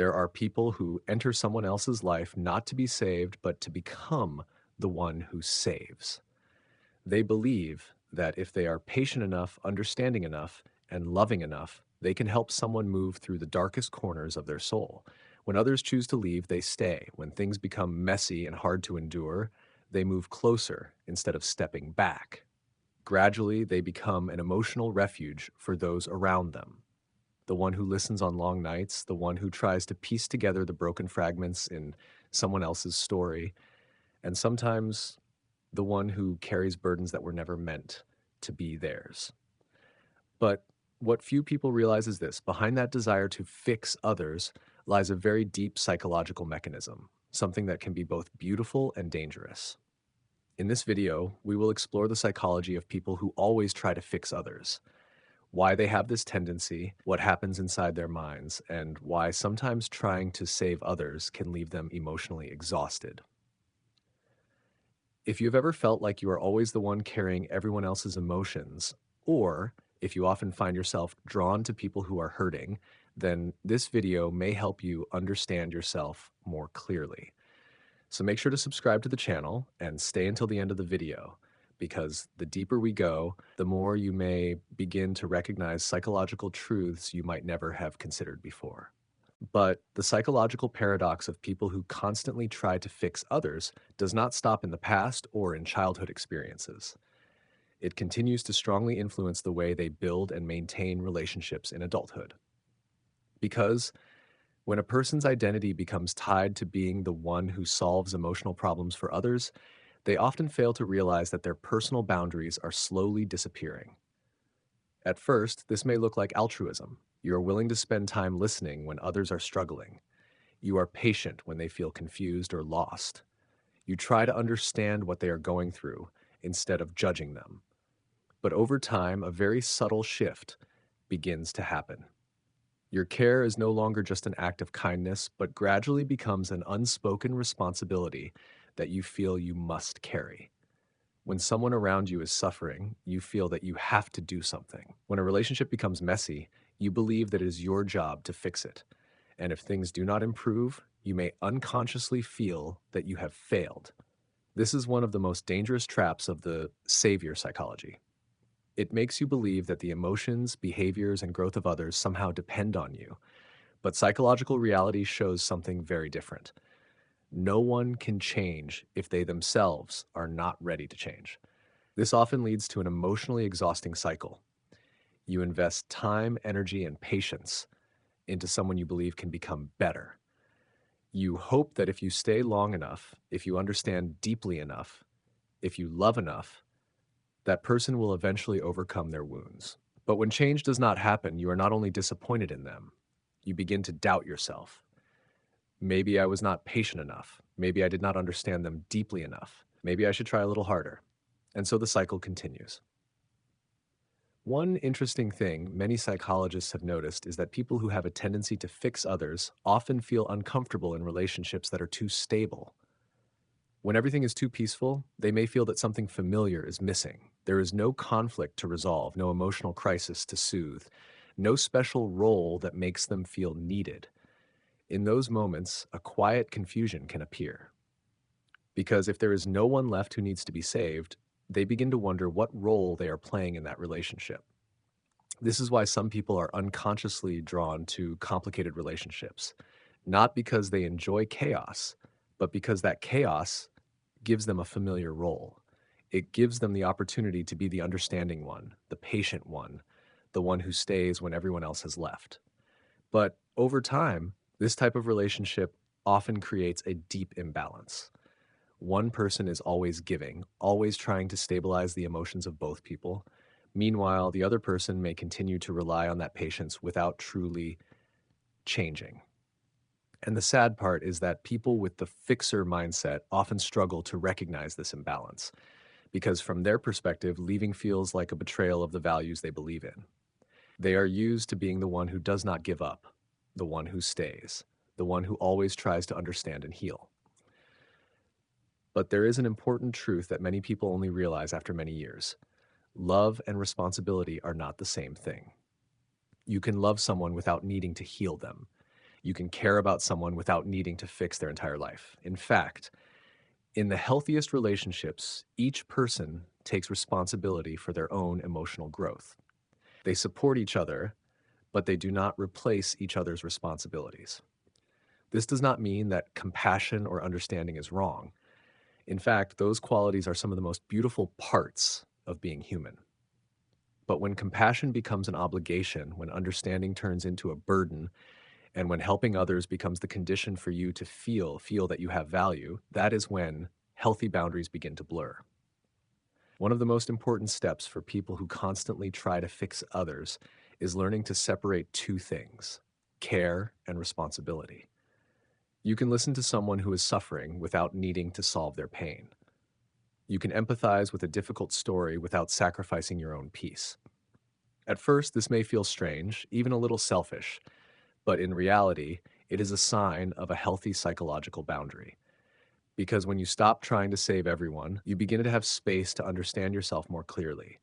There are people who enter someone else's life not to be saved, but to become the one who saves. They believe that if they are patient enough, understanding enough, and loving enough, they can help someone move through the darkest corners of their soul. When others choose to leave, they stay. When things become messy and hard to endure, they move closer instead of stepping back. Gradually, they become an emotional refuge for those around them. The one who listens on long nights, the one who tries to piece together the broken fragments in someone else's story, and sometimes the one who carries burdens that were never meant to be theirs. But what few people realize is this: behind that desire to fix others lies a very deep psychological mechanism, something that can be both beautiful and dangerous. In this video, we will explore the psychology of people who always try to fix others, why they have this tendency, what happens inside their minds, and why sometimes trying to save others can leave them emotionally exhausted. If you've ever felt like you are always the one carrying everyone else's emotions, or if you often find yourself drawn to people who are hurting, then this video may help you understand yourself more clearly. So make sure to subscribe to the channel and stay until the end of the video, because the deeper we go, the more you may begin to recognize psychological truths you might never have considered before. But the psychological paradox of people who constantly try to fix others does not stop in the past or in childhood experiences. It continues to strongly influence the way they build and maintain relationships in adulthood. Because when a person's identity becomes tied to being the one who solves emotional problems for others, they often fail to realize that their personal boundaries are slowly disappearing. At first, this may look like altruism. You are willing to spend time listening when others are struggling. You are patient when they feel confused or lost. You try to understand what they are going through instead of judging them. But over time, a very subtle shift begins to happen. Your care is no longer just an act of kindness, but gradually becomes an unspoken responsibility that you feel you must carry. When someone around you is suffering, you feel that you have to do something. When a relationship becomes messy, you believe that it is your job to fix it. And if things do not improve, you may unconsciously feel that you have failed. This is one of the most dangerous traps of the savior psychology. It makes you believe that the emotions, behaviors, and growth of others somehow depend on you. But psychological reality shows something very different. No one can change if they themselves are not ready to change. This often leads to an emotionally exhausting cycle. You invest time, energy, and patience into someone you believe can become better. You hope that if you stay long enough, if you understand deeply enough, if you love enough, that person will eventually overcome their wounds. But when change does not happen, you are not only disappointed in them, you begin to doubt yourself. Maybe I was not patient enough. Maybe I did not understand them deeply enough. Maybe I should try a little harder. And so the cycle continues. One interesting thing many psychologists have noticed is that people who have a tendency to fix others often feel uncomfortable in relationships that are too stable. When everything is too peaceful, they may feel that something familiar is missing. There is no conflict to resolve, no emotional crisis to soothe, no special role that makes them feel needed. In those moments, a quiet confusion can appear. Because if there is no one left who needs to be saved, they begin to wonder what role they are playing in that relationship. This is why some people are unconsciously drawn to complicated relationships, not because they enjoy chaos, but because that chaos gives them a familiar role. It gives them the opportunity to be the understanding one, the patient one, the one who stays when everyone else has left. But over time, this type of relationship often creates a deep imbalance. One person is always giving, always trying to stabilize the emotions of both people. Meanwhile, the other person may continue to rely on that patience without truly changing. And the sad part is that people with the fixer mindset often struggle to recognize this imbalance, because from their perspective, leaving feels like a betrayal of the values they believe in. They are used to being the one who does not give up, the one who stays, the one who always tries to understand and heal. But there is an important truth that many people only realize after many years. Love and responsibility are not the same thing. You can love someone without needing to heal them. You can care about someone without needing to fix their entire life. In fact, in the healthiest relationships, each person takes responsibility for their own emotional growth. They support each other, but they do not replace each other's responsibilities. This does not mean that compassion or understanding is wrong. In fact, those qualities are some of the most beautiful parts of being human. But when compassion becomes an obligation, when understanding turns into a burden, and when helping others becomes the condition for you to feel that you have value, that is when healthy boundaries begin to blur. One of the most important steps for people who constantly try to fix others is learning to separate two things: care and responsibility. You can listen to someone who is suffering without needing to solve their pain. You can empathize with a difficult story without sacrificing your own peace. At first, this may feel strange, even a little selfish, but in reality, it is a sign of a healthy psychological boundary. Because when you stop trying to save everyone, you begin to have space to understand yourself more clearly.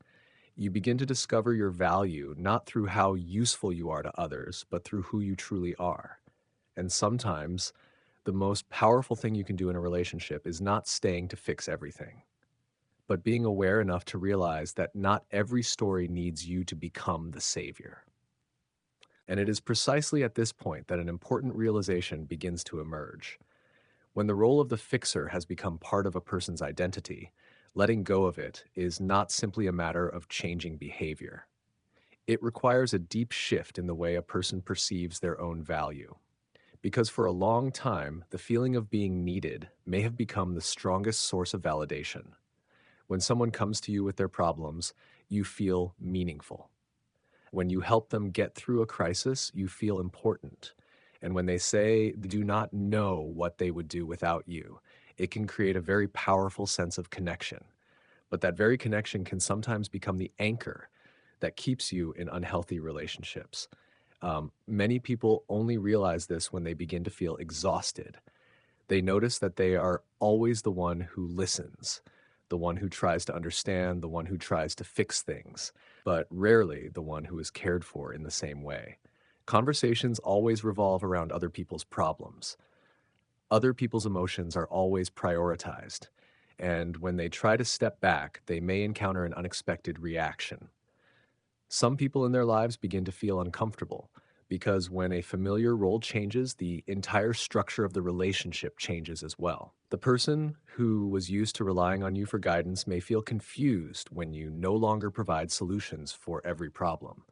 You begin to discover your value not through how useful you are to others, but through who you truly are. And sometimes, the most powerful thing you can do in a relationship is not staying to fix everything, but being aware enough to realize that not every story needs you to become the savior. And it is precisely at this point that an important realization begins to emerge. When the role of the fixer has become part of a person's identity, letting go of it is not simply a matter of changing behavior. It requires a deep shift in the way a person perceives their own value. Because for a long time, the feeling of being needed may have become the strongest source of validation. When someone comes to you with their problems, you feel meaningful. When you help them get through a crisis, you feel important. And when they say they do not know what they would do without you, it can create a very powerful sense of connection. But that very connection can sometimes become the anchor that keeps you in unhealthy relationships. Many people only realize this when they begin to feel exhausted. They notice that they are always the one who listens, the one who tries to understand, the one who tries to fix things, but rarely the one who is cared for in the same way. Conversations always revolve around other people's problems. Other people's emotions are always prioritized. And when they try to step back, they may encounter an unexpected reaction. Some people in their lives begin to feel uncomfortable because when a familiar role changes, the entire structure of the relationship changes as well. The person who was used to relying on you for guidance may feel confused when you no longer provide solutions for every problem.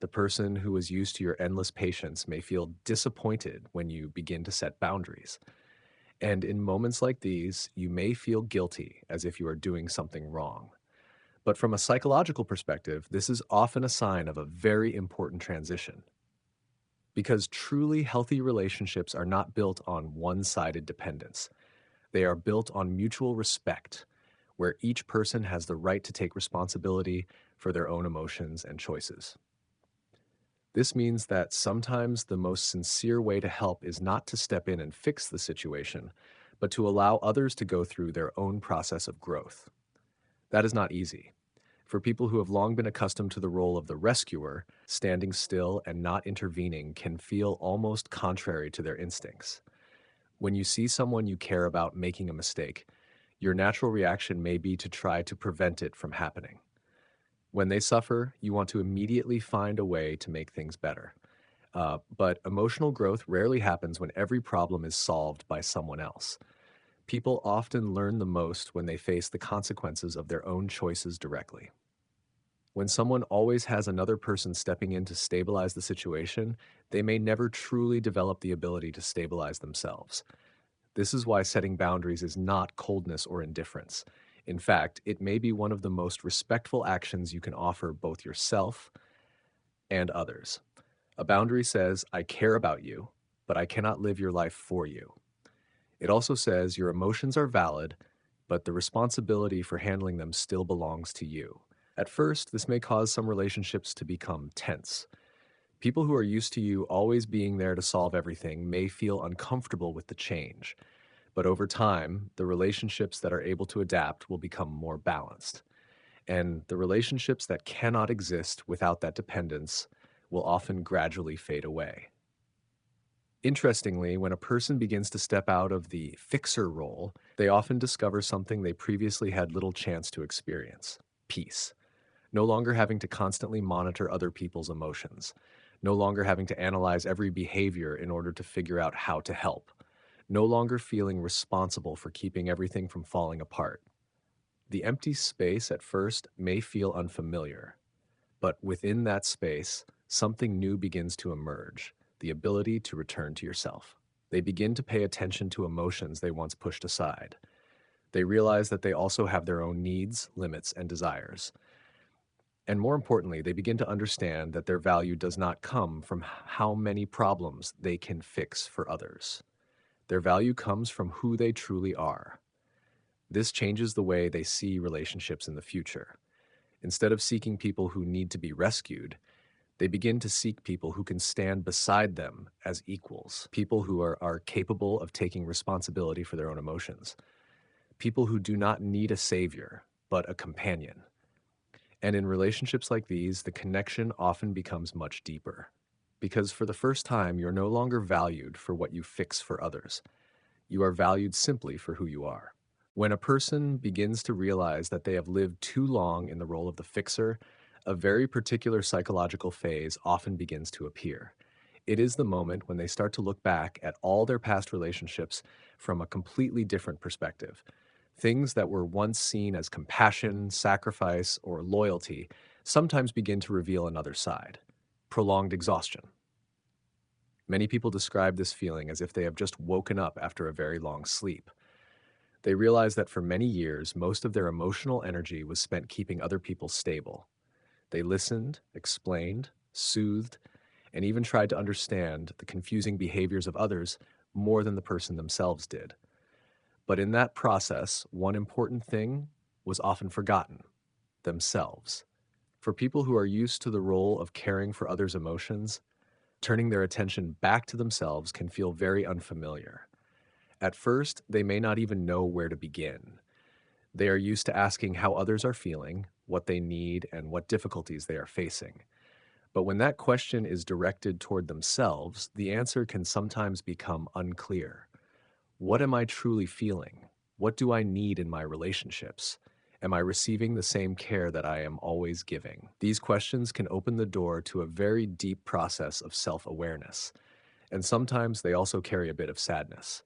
The person who was used to your endless patience may feel disappointed when you begin to set boundaries. And in moments like these, you may feel guilty as if you are doing something wrong. But from a psychological perspective, this is often a sign of a very important transition. Because truly healthy relationships are not built on one-sided dependence. They are built on mutual respect, where each person has the right to take responsibility for their own emotions and choices. This means that sometimes the most sincere way to help is not to step in and fix the situation, but to allow others to go through their own process of growth. That is not easy. For people who have long been accustomed to the role of the rescuer, standing still and not intervening can feel almost contrary to their instincts. When you see someone you care about making a mistake, your natural reaction may be to try to prevent it from happening. When they suffer, you want to immediately find a way to make things better. But emotional growth rarely happens when every problem is solved by someone else. People often learn the most when they face the consequences of their own choices directly. When someone always has another person stepping in to stabilize the situation, they may never truly develop the ability to stabilize themselves. This is why setting boundaries is not coldness or indifference. In fact, it may be one of the most respectful actions you can offer both yourself and others. A boundary says, I care about you, but I cannot live your life for you. It also says your emotions are valid, but the responsibility for handling them still belongs to you. At first, this may cause some relationships to become tense. People who are used to you always being there to solve everything may feel uncomfortable with the change. But over time, the relationships that are able to adapt will become more balanced. And the relationships that cannot exist without that dependence will often gradually fade away. Interestingly, when a person begins to step out of the fixer role, they often discover something they previously had little chance to experience: peace. No longer having to constantly monitor other people's emotions, no longer having to analyze every behavior in order to figure out how to help, no longer feeling responsible for keeping everything from falling apart. The empty space at first may feel unfamiliar, but within that space, something new begins to emerge: the ability to return to yourself. They begin to pay attention to emotions they once pushed aside. They realize that they also have their own needs, limits, and desires. And more importantly, they begin to understand that their value does not come from how many problems they can fix for others. Their value comes from who they truly are. This changes the way they see relationships in the future. Instead of seeking people who need to be rescued, they begin to seek people who can stand beside them as equals, people who are capable of taking responsibility for their own emotions, people who do not need a savior, but a companion. And in relationships like these, the connection often becomes much deeper. Because for the first time, you're no longer valued for what you fix for others. You are valued simply for who you are. When a person begins to realize that they have lived too long in the role of the fixer, a very particular psychological phase often begins to appear. It is the moment when they start to look back at all their past relationships from a completely different perspective. Things that were once seen as compassion, sacrifice, or loyalty sometimes begin to reveal another side: prolonged exhaustion. Many people describe this feeling as if they have just woken up after a very long sleep. They realize that for many years, most of their emotional energy was spent keeping other people stable. They listened, explained, soothed, and even tried to understand the confusing behaviors of others more than the person themselves did. But in that process, one important thing was often forgotten: themselves. For people who are used to the role of caring for others' emotions, turning their attention back to themselves can feel very unfamiliar. At first, they may not even know where to begin. They are used to asking how others are feeling, what they need, and what difficulties they are facing. But when that question is directed toward themselves, the answer can sometimes become unclear. What am I truly feeling? What do I need in my relationships? Am I receiving the same care that I am always giving? These questions can open the door to a very deep process of self-awareness, and sometimes they also carry a bit of sadness,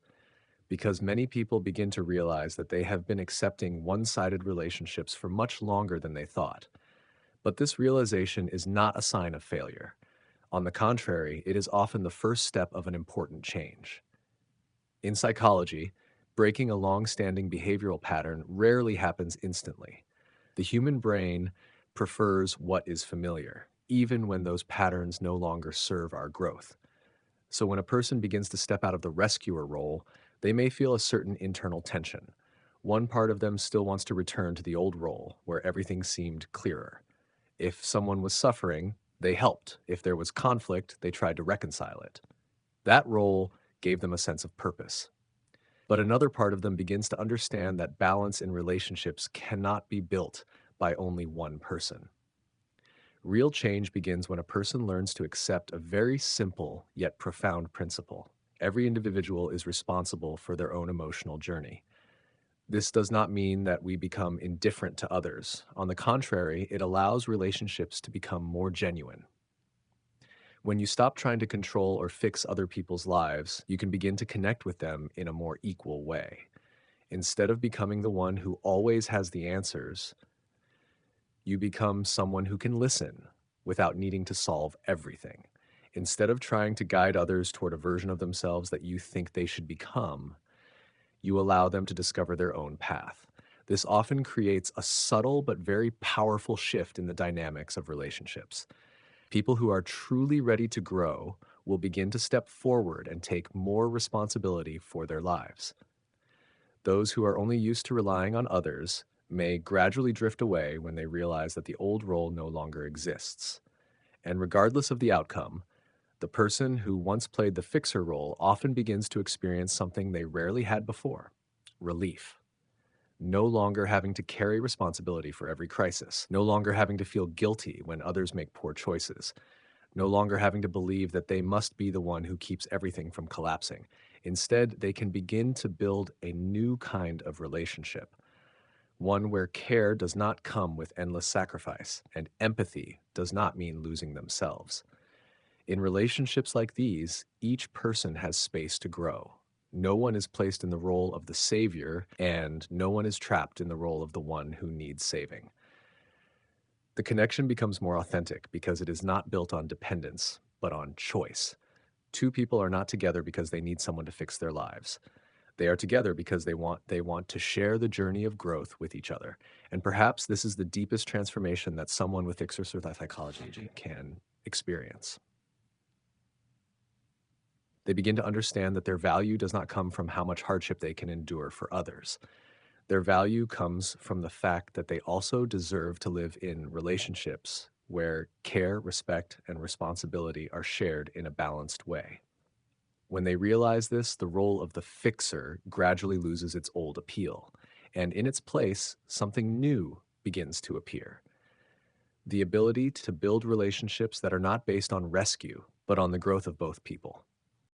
because many people begin to realize that they have been accepting one-sided relationships for much longer than they thought. But this realization is not a sign of failure. On the contrary, it is often the first step of an important change. In psychology, breaking a long-standing behavioral pattern rarely happens instantly. The human brain prefers what is familiar, even when those patterns no longer serve our growth. So when a person begins to step out of the rescuer role, they may feel a certain internal tension. One part of them still wants to return to the old role, where everything seemed clearer. If someone was suffering, they helped. If there was conflict, they tried to reconcile it. That role gave them a sense of purpose. But another part of them begins to understand that balance in relationships cannot be built by only one person. Real change begins when a person learns to accept a very simple yet profound principle: every individual is responsible for their own emotional journey. This does not mean that we become indifferent to others. On the contrary, it allows relationships to become more genuine. When you stop trying to control or fix other people's lives, you can begin to connect with them in a more equal way. Instead of becoming the one who always has the answers, you become someone who can listen without needing to solve everything. Instead of trying to guide others toward a version of themselves that you think they should become, you allow them to discover their own path. This often creates a subtle but very powerful shift in the dynamics of relationships. People who are truly ready to grow will begin to step forward and take more responsibility for their lives. Those who are only used to relying on others may gradually drift away when they realize that the old role no longer exists. And regardless of the outcome, the person who once played the fixer role often begins to experience something they rarely had before: relief. No longer having to carry responsibility for every crisis, no longer having to feel guilty when others make poor choices, no longer having to believe that they must be the one who keeps everything from collapsing. Instead, they can begin to build a new kind of relationship, one where care does not come with endless sacrifice, and empathy does not mean losing themselves. In relationships like these, each person has space to grow. No one is placed in the role of the savior, and no one is trapped in the role of the one who needs saving. The connection becomes more authentic because it is not built on dependence, but on choice. Two people are not together because they need someone to fix their lives. They are together because they want to share the journey of growth with each other. And perhaps this is the deepest transformation that someone with exercise psychology can experience. They begin to understand that their value does not come from how much hardship they can endure for others. Their value comes from the fact that they also deserve to live in relationships where care, respect, and responsibility are shared in a balanced way. When they realize this, the role of the fixer gradually loses its old appeal, and in its place, something new begins to appear. The ability to build relationships that are not based on rescue, but on the growth of both people.